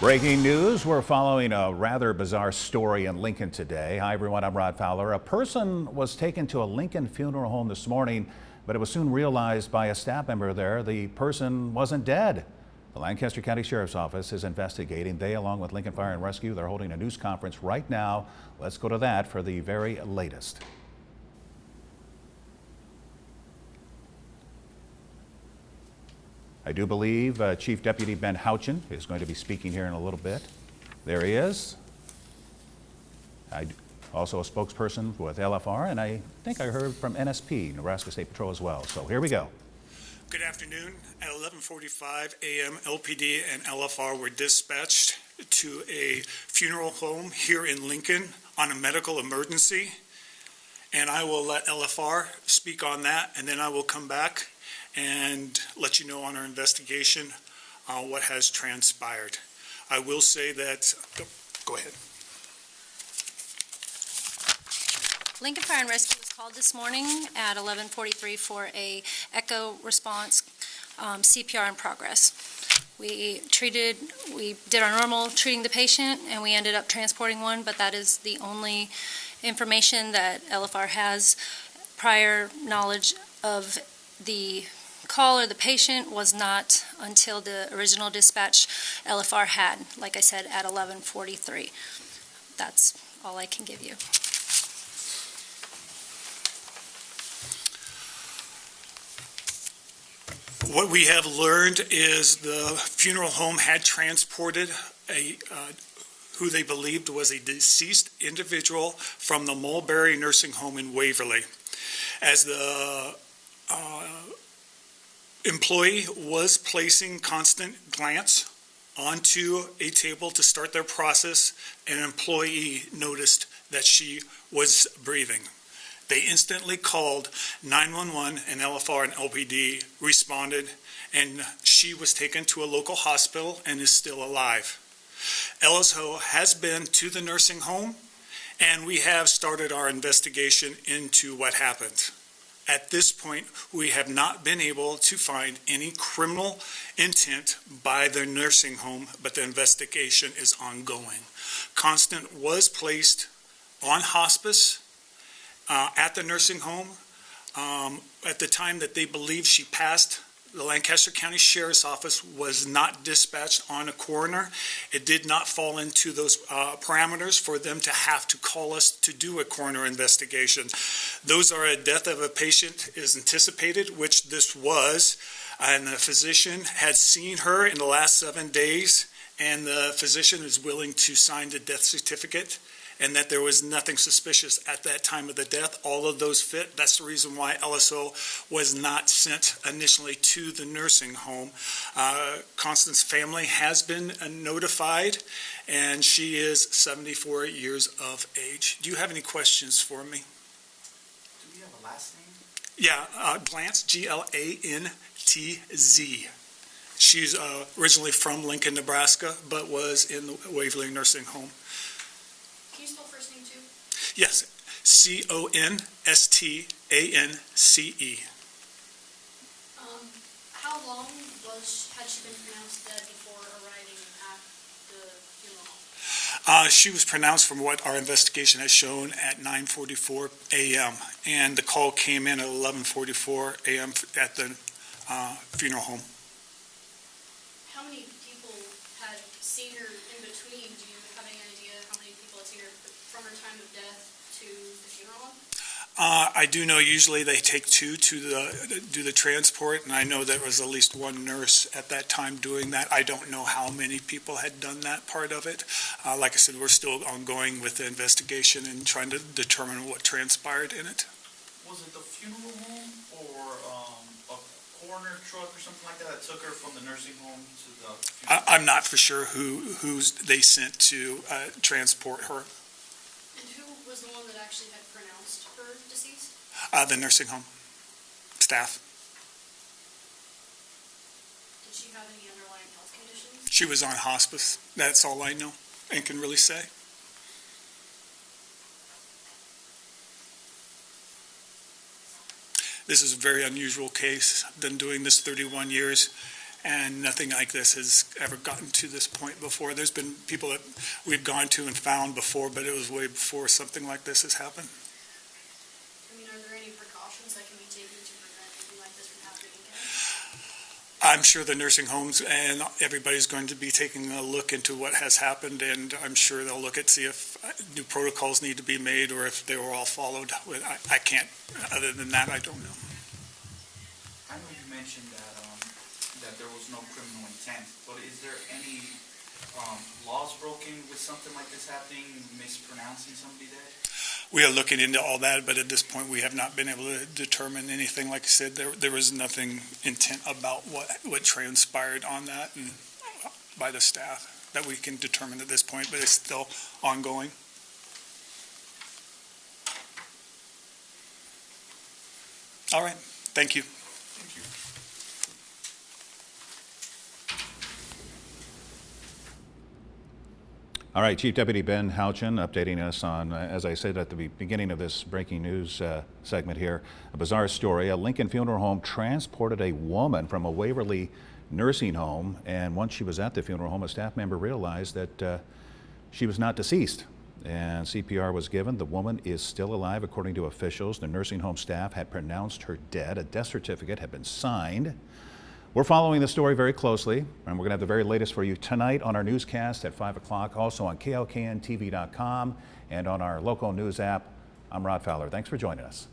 Breaking news, we're following a rather bizarre story in Lincoln today. Hi everyone, I'm Rod Fowler. A person was taken to a Lincoln funeral home this morning, but it was soon realized by a staff member there the person wasn't dead. The Lancaster County Sheriff's Office is investigating. They, along with Lincoln Fire and Rescue, they're holding a news conference right now. Let's go to that for the very latest. I do believe Chief Deputy Ben Houchin is going to be speaking here in a little bit. There he is. Also a spokesperson with LFR, and I think I heard from NSP, Nebraska State Patrol, as well. So here we go. Good afternoon. At 11:45 a.m., LPD and LFR were dispatched to a funeral home here in Lincoln on a medical emergency. And I will let LFR speak on that, and then I will come back and let you know on our investigation what has transpired. I will say that, go ahead. Lincoln Fire and Rescue was called this morning at 11:43 for a echo response, CPR in progress. We did our normal treating the patient, and we ended up transporting one, but that is the only information that LFR has. Prior knowledge of the call or the patient was not until the original dispatch LFR had, like I said, at 11:43. That's all I can give you. What we have learned is the funeral home had transported who they believed was a deceased individual from the Mulberry Nursing Home in Waverly. As the employee was placing constant glance onto a table to start their process, an employee noticed that she was breathing. They instantly called 911, and LFR and LPD responded, and she was taken to a local hospital and is still alive. LSO has been to the nursing home, and we have started our investigation into what happened. At this point, we have not been able to find any criminal intent by the nursing home, but the investigation is ongoing. Constant was placed on hospice at the nursing home. At the time that they believe she passed, the Lancaster County Sheriff's Office was not dispatched on a coroner. It did not fall into those parameters for them to have to call us to do a coroner investigation. Those are a death of a patient is anticipated, which this was, and the physician had seen her in the last 7 days, and the physician is willing to sign the death certificate, and that there was nothing suspicious at that time of the death. All of those fit. That's the reason why LSO was not sent initially to the nursing home. Constance's family has been notified, and she is 74 years of age. Do you have any questions for me? Do we have a last name? Yeah, Glantz, Glantz. She's originally from Lincoln, Nebraska, but was in the Waverly Nursing Home. Can you spell first name too? Yes, Constance. How long had she been pronounced dead before arriving at the funeral home? She was pronounced, from what our investigation has shown, at 9:44 a.m. and the call came in at 11:44 a.m. at the funeral home. How many people had seen her in between? Do you have any idea how many people had seen her from her time of death to the funeral home? I do know usually they take two to do the transport, and I know there was at least one nurse at that time doing that. I don't know how many people had done that part of it. Like I said, we're still ongoing with the investigation and trying to determine what transpired in it. Was it the funeral home or a coroner truck or something like that took her from the nursing home to the funeral? I'm not for sure who they sent to transport her. And who was the one that actually had pronounced her deceased? The nursing home staff. Did she have any underlying health conditions? She was on hospice. That's all I know and can really say. This is a very unusual case. I've been doing this 31 years, and nothing like this has ever gotten to this point before. There's been people that we've gone to and found before, but it was way before something like this has happened. I mean, are there any precautions that can be taken to prevent anything like this from happening again? I'm sure the nursing homes and everybody's going to be taking a look into what has happened, and I'm sure they'll look at, see if new protocols need to be made or if they were all followed. I can't, other than that, I don't know. I know you mentioned that there was no criminal intent, but is there any laws broken with something like this happening, mispronouncing somebody dead? We are looking into all that, but at this point, we have not been able to determine anything. Like I said, there was nothing intent about what transpired on that and by the staff that we can determine at this point, but it's still ongoing. All right, thank you. Thank you. All right, Chief Deputy Ben Houchin updating us on, as I said at the beginning of this breaking news segment here, a bizarre story. A Lincoln Funeral Home transported a woman from a Waverly nursing home, and once she was at the funeral home, a staff member realized that she was not deceased, and CPR was given. The woman is still alive, according to officials. The nursing home staff had pronounced her dead. A death certificate had been signed. We're following the story very closely, and we're going to have the very latest for you tonight on our newscast at 5 o'clock, also on KLKNTV.com and on our local news app. I'm Rod Fowler. Thanks for joining us.